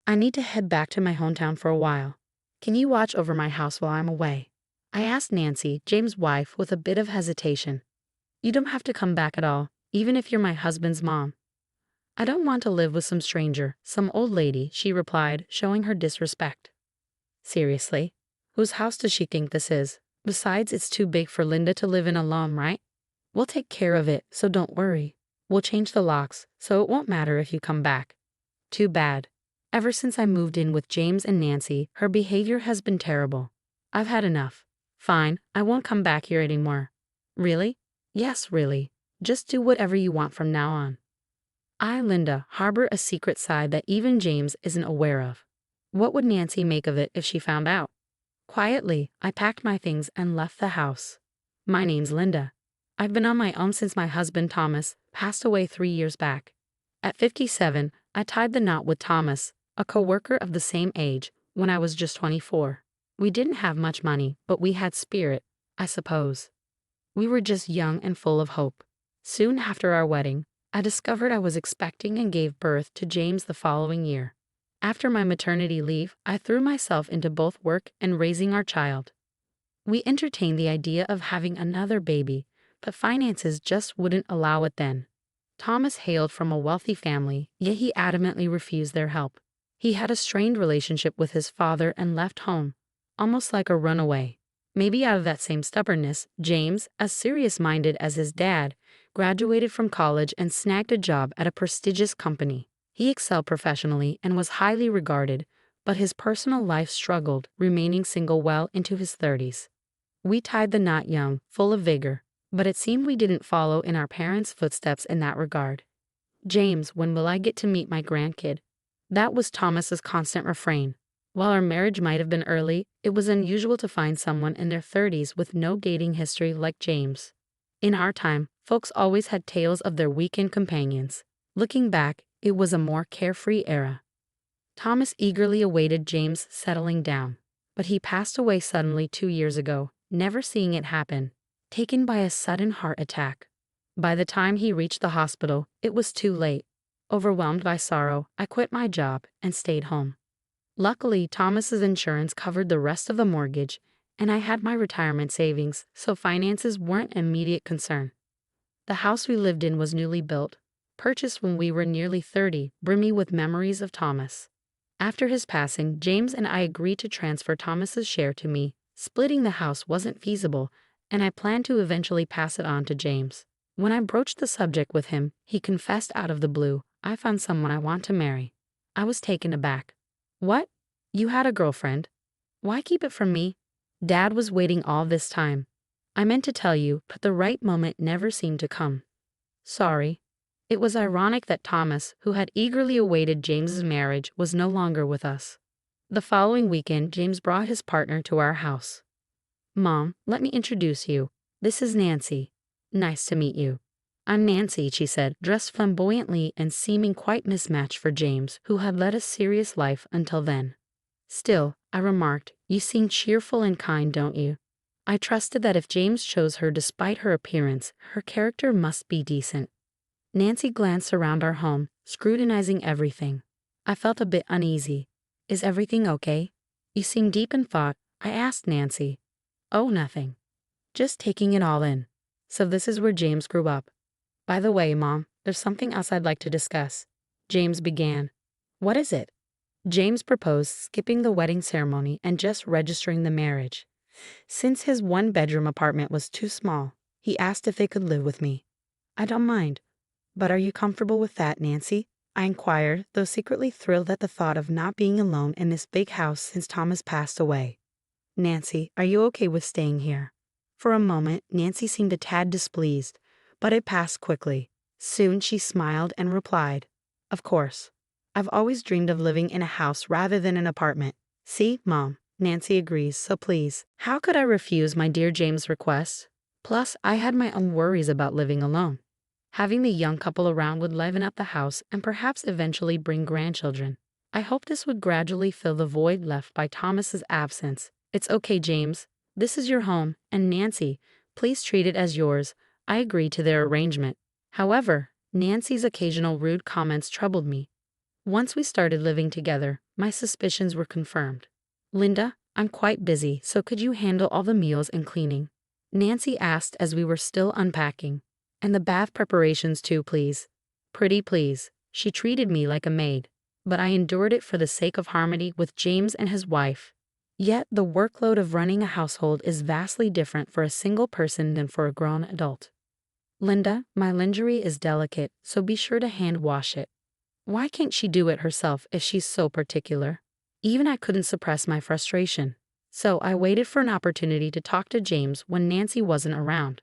I need to head back to my hometown for a while. Can you watch over my house while I'm away? I asked Nancy, James' wife, with a bit of hesitation. You don't have to come back at all, even if you're my husband's mom. I don't want to live with some stranger, some old lady, she replied, showing her disrespect. Seriously? Whose house does she think this is? Besides, it's too big for Linda to live in alone, right? We'll take care of it, so don't worry. We'll change the locks, so it won't matter if you come back. Too bad. Ever since I moved in with James and Nancy, her behavior has been terrible. I've had enough. Fine, I won't come back here anymore. Really? Yes, really. Just do whatever you want from now on. I, Linda, harbor a secret side that even James isn't aware of. What would Nancy make of it if she found out? Quietly, I packed my things and left the house. My name's Linda. I've been on my own since my husband Thomas passed away 3 years back. At 57, I tied the knot with Thomas, a co-worker of the same age, when I was just 24. We didn't have much money, but we had spirit, I suppose. We were just young and full of hope. Soon after our wedding, I discovered I was expecting and gave birth to James the following year. After my maternity leave, I threw myself into both work and raising our child. We entertained the idea of having another baby, but finances just wouldn't allow it then. Thomas hailed from a wealthy family, yet he adamantly refused their help. He had a strained relationship with his father and left home, almost like a runaway. Maybe out of that same stubbornness, James, as serious-minded as his dad, graduated from college and snagged a job at a prestigious company. He excelled professionally and was highly regarded, but his personal life struggled, remaining single well into his 30s. We tied the knot young, full of vigor, but it seemed we didn't follow in our parents' footsteps in that regard. James, when will I get to meet my grandkid? That was Thomas's constant refrain. While our marriage might have been early, it was unusual to find someone in their 30s with no dating history like James. In our time, folks always had tales of their weekend companions. Looking back, it was a more carefree era. Thomas eagerly awaited James settling down, but he passed away suddenly 2 years ago, never seeing it happen, taken by a sudden heart attack. By the time he reached the hospital, it was too late. Overwhelmed by sorrow, I quit my job and stayed home. Luckily, Thomas's insurance covered the rest of the mortgage, and I had my retirement savings, so finances weren't an immediate concern. The house we lived in was newly built, purchased when we were nearly 30, brimming with memories of Thomas. After his passing, James and I agreed to transfer Thomas's share to me. Splitting the house wasn't feasible, and I planned to eventually pass it on to James. When I broached the subject with him, he confessed out of the blue, "I found someone I want to marry." I was taken aback. "What? You had a girlfriend? Why keep it from me? Dad was waiting all this time. I meant to tell you, but the right moment never seemed to come." Sorry. It was ironic that Thomas, who had eagerly awaited James's marriage, was no longer with us. The following weekend, James brought his partner to our house. "Mom, let me introduce you. This is Nancy. Nice to meet you." "I'm Nancy," she said, dressed flamboyantly and seeming quite mismatched for James, who had led a serious life until then. "Still," I remarked, "you seem cheerful and kind, don't you?" I trusted that if James chose her despite her appearance, her character must be decent. Nancy glanced around our home, scrutinizing everything. I felt a bit uneasy. "Is everything okay? You seem deep in thought," I asked Nancy. "Oh, nothing. Just taking it all in. So this is where James grew up. By the way, Mom, there's something else I'd like to discuss." James began. "What is it?" James proposed skipping the wedding ceremony and just registering the marriage. Since his one-bedroom apartment was too small, he asked if they could live with me. "I don't mind. But are you comfortable with that, Nancy?" I inquired, though secretly thrilled at the thought of not being alone in this big house since Thomas passed away. "Nancy, are you okay with staying here?" For a moment, Nancy seemed a tad displeased, but it passed quickly. Soon she smiled and replied, "Of course. I've always dreamed of living in a house rather than an apartment." "See, Mom, Nancy agrees, so please." How could I refuse my dear James' request? Plus, I had my own worries about living alone. Having the young couple around would liven up the house and perhaps eventually bring grandchildren. I hoped this would gradually fill the void left by Thomas's absence. "It's okay, James. This is your home, and Nancy, please treat it as yours." I agreed to their arrangement. However, Nancy's occasional rude comments troubled me. Once we started living together, my suspicions were confirmed. Linda, I'm quite busy, so could you handle all the meals and cleaning? Nancy asked as we were still unpacking. And the bath preparations too, please. Pretty please. She treated me like a maid. But I endured it for the sake of harmony with James and his wife. Yet the workload of running a household is vastly different for a single person than for a grown adult. Linda, my lingerie is delicate, so be sure to hand wash it. Why can't she do it herself if she's so particular? Even I couldn't suppress my frustration. So I waited for an opportunity to talk to James when Nancy wasn't around.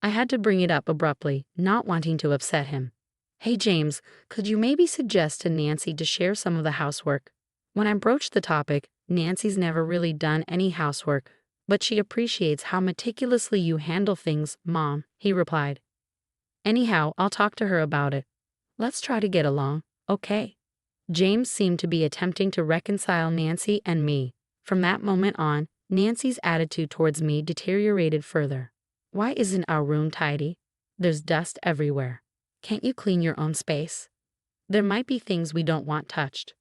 I had to bring it up abruptly, not wanting to upset him. Hey James, could you maybe suggest to Nancy to share some of the housework? When I broached the topic, Nancy's never really done any housework, but she appreciates how meticulously you handle things, Mom, he replied. Anyhow, I'll talk to her about it. Let's try to get along, okay? James seemed to be attempting to reconcile Nancy and me. From that moment on, Nancy's attitude towards me deteriorated further. Why isn't our room tidy? There's dust everywhere. Can't you clean your own space? There might be things we don't want touched.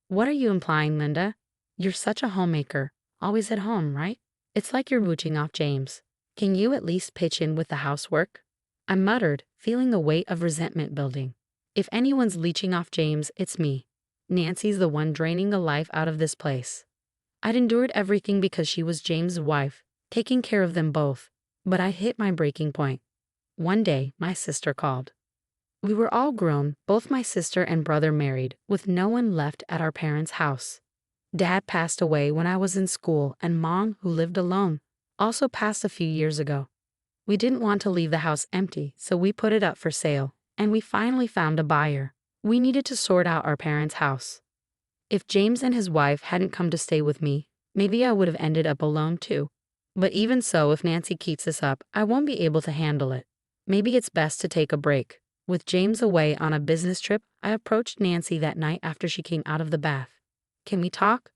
What are you implying, Linda? You're such a homemaker, always at home, right? It's like you're mooching off James. Can you at least pitch in with the housework? I muttered, feeling a weight of resentment building. If anyone's leeching off James, it's me. Nancy's the one draining the life out of this place. I'd endured everything because she was James' wife, taking care of them both. But I hit my breaking point. One day, my sister called. We were all grown, both my sister and brother married, with no one left at our parents' house. Dad passed away when I was in school, and Mom, who lived alone, also passed a few years ago. We didn't want to leave the house empty, so we put it up for sale, and we finally found a buyer. We needed to sort out our parents' house. If James and his wife hadn't come to stay with me, maybe I would have ended up alone too. But even so, if Nancy keeps this up, I won't be able to handle it. Maybe it's best to take a break. With James away on a business trip, I approached Nancy that night after she came out of the bath. Can we talk?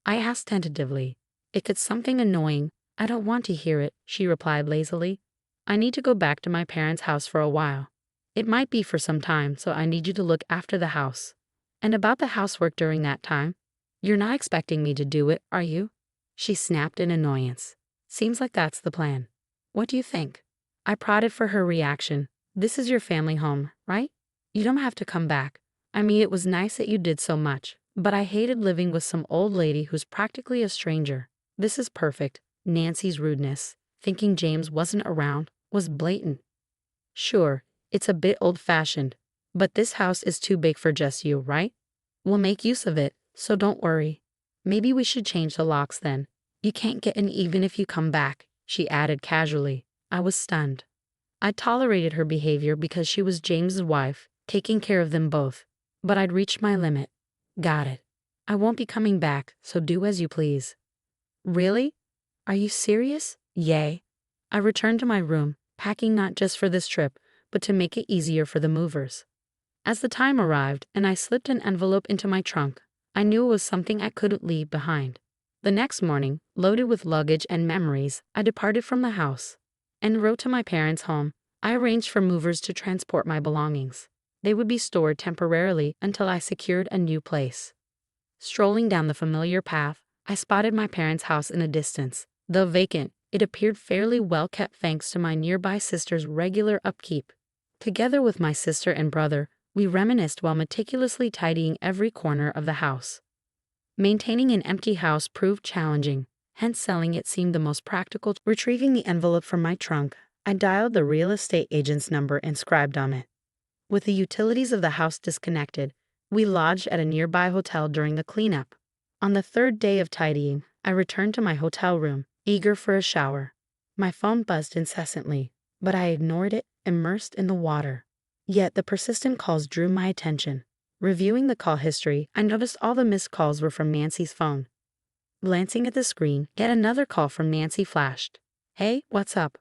I asked tentatively. If it's something annoying, I don't want to hear it, she replied lazily. I need to go back to my parents' house for a while. It might be for some time, so I need you to look after the house. And about the housework during that time? You're not expecting me to do it, are you? She snapped in annoyance. Seems like that's the plan. What do you think? I prodded for her reaction. This is your family home, right? You don't have to come back. I mean, it was nice that you did so much, but I hated living with some old lady who's practically a stranger. This is perfect. Nancy's rudeness, thinking James wasn't around, was blatant. Sure, it's a bit old-fashioned, but this house is too big for just you, right? We'll make use of it, so don't worry. Maybe we should change the locks then. You can't get in even if you come back, she added casually. I was stunned. I tolerated her behavior because she was James's wife, taking care of them both. But I'd reached my limit. Got it. I won't be coming back, so do as you please. Really? Are you serious? Yay. I returned to my room, packing not just for this trip, but to make it easier for the movers. As the time arrived and I slipped an envelope into my trunk, I knew it was something I couldn't leave behind. The next morning, loaded with luggage and memories, I departed from the house. En route to my parents' home, I arranged for movers to transport my belongings. They would be stored temporarily until I secured a new place. Strolling down the familiar path, I spotted my parents' house in the distance. Though vacant, it appeared fairly well kept thanks to my nearby sister's regular upkeep. Together with my sister and brother, we reminisced while meticulously tidying every corner of the house. Maintaining an empty house proved challenging, hence selling it seemed the most practical. Retrieving the envelope from my trunk, I dialed the real estate agent's number inscribed on it. With the utilities of the house disconnected, we lodged at a nearby hotel during the cleanup. On the third day of tidying, I returned to my hotel room, eager for a shower. My phone buzzed incessantly, but I ignored it, immersed in the water. Yet the persistent calls drew my attention. Reviewing the call history, I noticed all the missed calls were from Nancy's phone. Glancing at the screen, yet another call from Nancy flashed. Hey, what's up?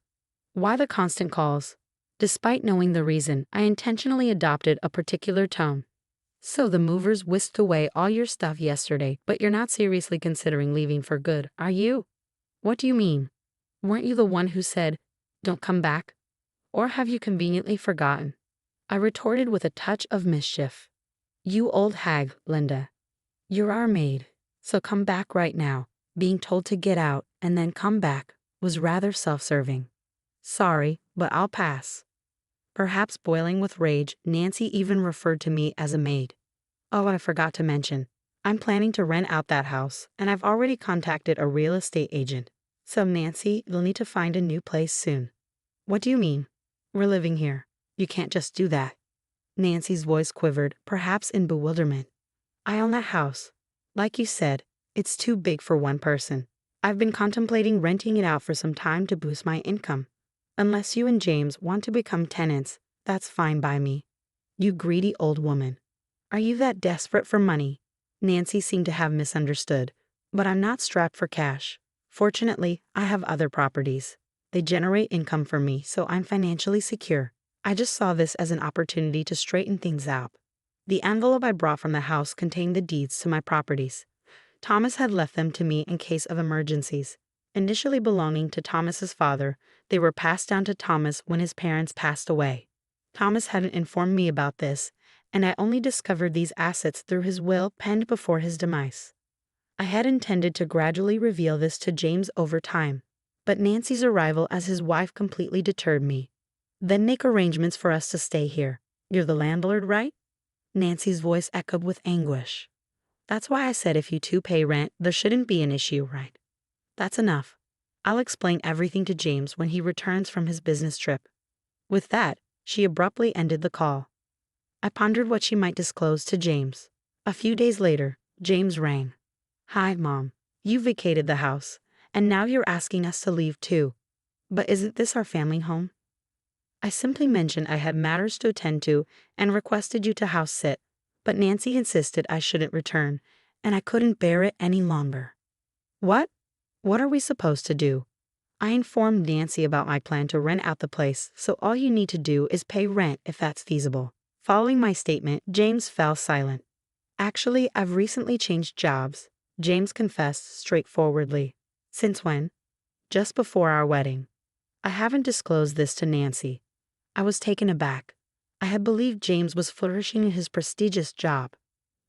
Why the constant calls? Despite knowing the reason, I intentionally adopted a particular tone. So the movers whisked away all your stuff yesterday, but you're not seriously considering leaving for good, are you? What do you mean? Weren't you the one who said, don't come back? Or have you conveniently forgotten? I retorted with a touch of mischief. You old hag, Linda. You're our maid. So come back right now. Being told to get out and then come back was rather self-serving. Sorry, but I'll pass. Perhaps boiling with rage, Nancy even referred to me as a maid. Oh, I forgot to mention. I'm planning to rent out that house, and I've already contacted a real estate agent. So Nancy, you'll need to find a new place soon. What do you mean? We're living here. You can't just do that. Nancy's voice quivered, perhaps in bewilderment. I own that house. Like you said, it's too big for one person. I've been contemplating renting it out for some time to boost my income. Unless you and James want to become tenants, that's fine by me. You greedy old woman. Are you that desperate for money? Nancy seemed to have misunderstood. But I'm not strapped for cash. Fortunately, I have other properties. They generate income for me, so I'm financially secure. I just saw this as an opportunity to straighten things out. The envelope I brought from the house contained the deeds to my properties. Thomas had left them to me in case of emergencies. Initially belonging to Thomas's father, they were passed down to Thomas when his parents passed away. Thomas hadn't informed me about this, and I only discovered these assets through his will penned before his demise. I had intended to gradually reveal this to James over time, but Nancy's arrival as his wife completely deterred me. Then make arrangements for us to stay here. You're the landlord, right? Nancy's voice echoed with anguish. That's why I said if you two pay rent, there shouldn't be an issue, right? That's enough. I'll explain everything to James when he returns from his business trip. With that, she abruptly ended the call. I pondered what she might disclose to James. A few days later, James rang. Hi, Mom. You vacated the house, and now you're asking us to leave too. But isn't this our family home? I simply mentioned I had matters to attend to and requested you to house sit, but Nancy insisted I shouldn't return, and I couldn't bear it any longer. What? What are we supposed to do? I informed Nancy about my plan to rent out the place, so all you need to do is pay rent if that's feasible. Following my statement, James fell silent. Actually, I've recently changed jobs, James confessed straightforwardly. Since when? Just before our wedding. I haven't disclosed this to Nancy. I was taken aback. I had believed James was flourishing in his prestigious job,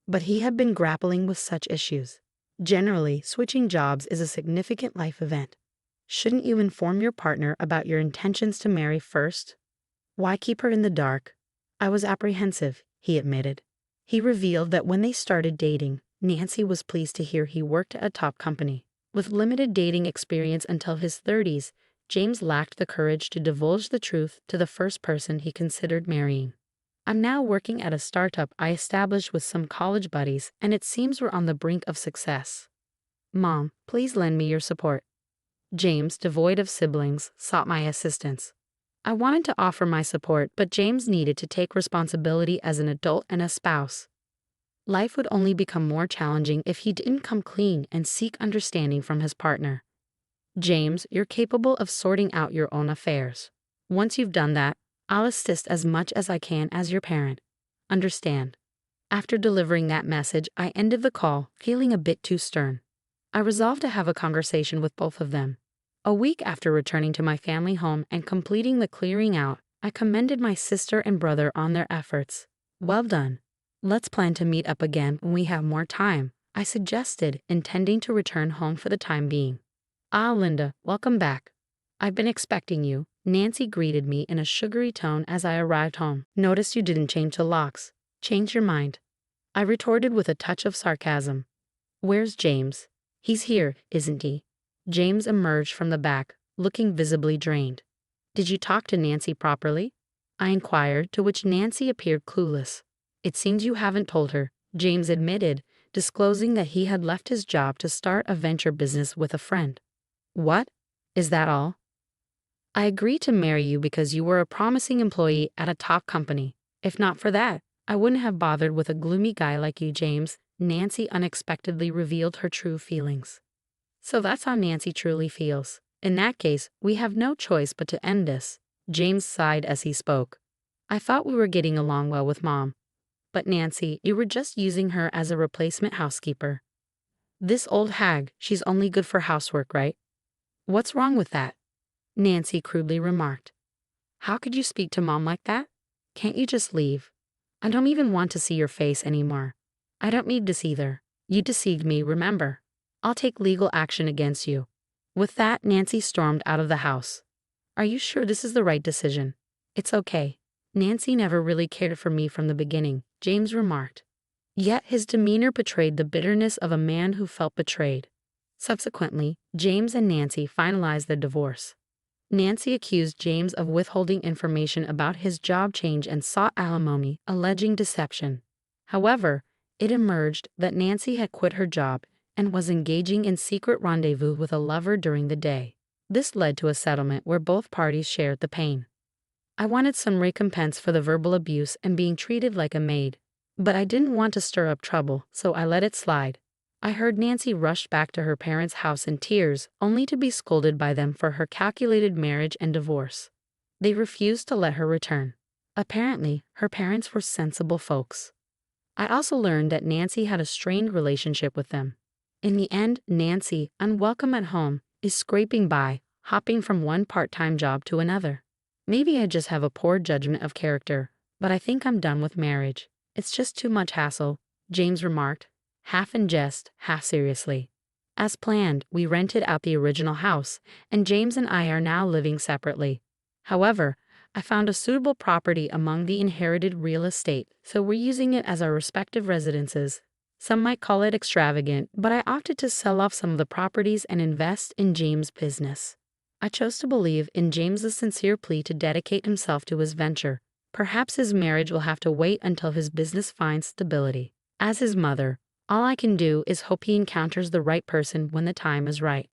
but he had been grappling with such issues. Generally, switching jobs is a significant life event. Shouldn't you inform your partner about your intentions to marry first? Why keep her in the dark? I was apprehensive, he admitted. He revealed that when they started dating, Nancy was pleased to hear he worked at a top company. With limited dating experience until his 30s, James lacked the courage to divulge the truth to the first person he considered marrying. I'm now working at a startup I established with some college buddies, and it seems we're on the brink of success. Mom, please lend me your support. James, devoid of siblings, sought my assistance. I wanted to offer my support, but James needed to take responsibility as an adult and a spouse. Life would only become more challenging if he didn't come clean and seek understanding from his partner. James, you're capable of sorting out your own affairs. Once you've done that, I'll assist as much as I can as your parent. Understand? After delivering that message, I ended the call, feeling a bit too stern. I resolved to have a conversation with both of them. A week after returning to my family home and completing the clearing out, I commended my sister and brother on their efforts. Well done. Let's plan to meet up again when we have more time, I suggested, intending to return home for the time being. Ah, Linda, welcome back. I've been expecting you, Nancy greeted me in a sugary tone as I arrived home. Notice you didn't change the locks. Change your mind. I retorted with a touch of sarcasm. Where's James? He's here, isn't he? James emerged from the back, looking visibly drained. Did you talk to Nancy properly? I inquired, to which Nancy appeared clueless. It seems you haven't told her, James admitted, disclosing that he had left his job to start a venture business with a friend. What? Is that all? I agreed to marry you because you were a promising employee at a top company. If not for that, I wouldn't have bothered with a gloomy guy like you, James. Nancy unexpectedly revealed her true feelings. So that's how Nancy truly feels. In that case, we have no choice but to end this. James sighed as he spoke. I thought we were getting along well with Mom. But Nancy, you were just using her as a replacement housekeeper. This old hag, she's only good for housework, right? What's wrong with that? Nancy crudely remarked. How could you speak to Mom like that? Can't you just leave? I don't even want to see your face anymore. I don't need this either. You deceived me, remember? I'll take legal action against you." With that, Nancy stormed out of the house. "Are you sure this is the right decision?" "It's okay. Nancy never really cared for me from the beginning," James remarked. Yet his demeanor betrayed the bitterness of a man who felt betrayed. Subsequently, James and Nancy finalized their divorce. Nancy accused James of withholding information about his job change and sought alimony, alleging deception. However, it emerged that Nancy had quit her job and was engaging in secret rendezvous with a lover during the day. This led to a settlement where both parties shared the pain. "I wanted some recompense for the verbal abuse and being treated like a maid. But I didn't want to stir up trouble, so I let it slide." I heard Nancy rushed back to her parents' house in tears, only to be scolded by them for her calculated marriage and divorce. They refused to let her return. Apparently, her parents were sensible folks. I also learned that Nancy had a strained relationship with them. In the end, Nancy, unwelcome at home, is scraping by, hopping from one part-time job to another. Maybe I just have a poor judgment of character, but I think I'm done with marriage. "It's just too much hassle," James remarked, half in jest, half seriously. As planned, we rented out the original house, and James and I are now living separately. However, I found a suitable property among the inherited real estate, so we're using it as our respective residences. Some might call it extravagant, but I opted to sell off some of the properties and invest in James' business. I chose to believe in James's sincere plea to dedicate himself to his venture. Perhaps his marriage will have to wait until his business finds stability. As his mother, all I can do is hope he encounters the right person when the time is right.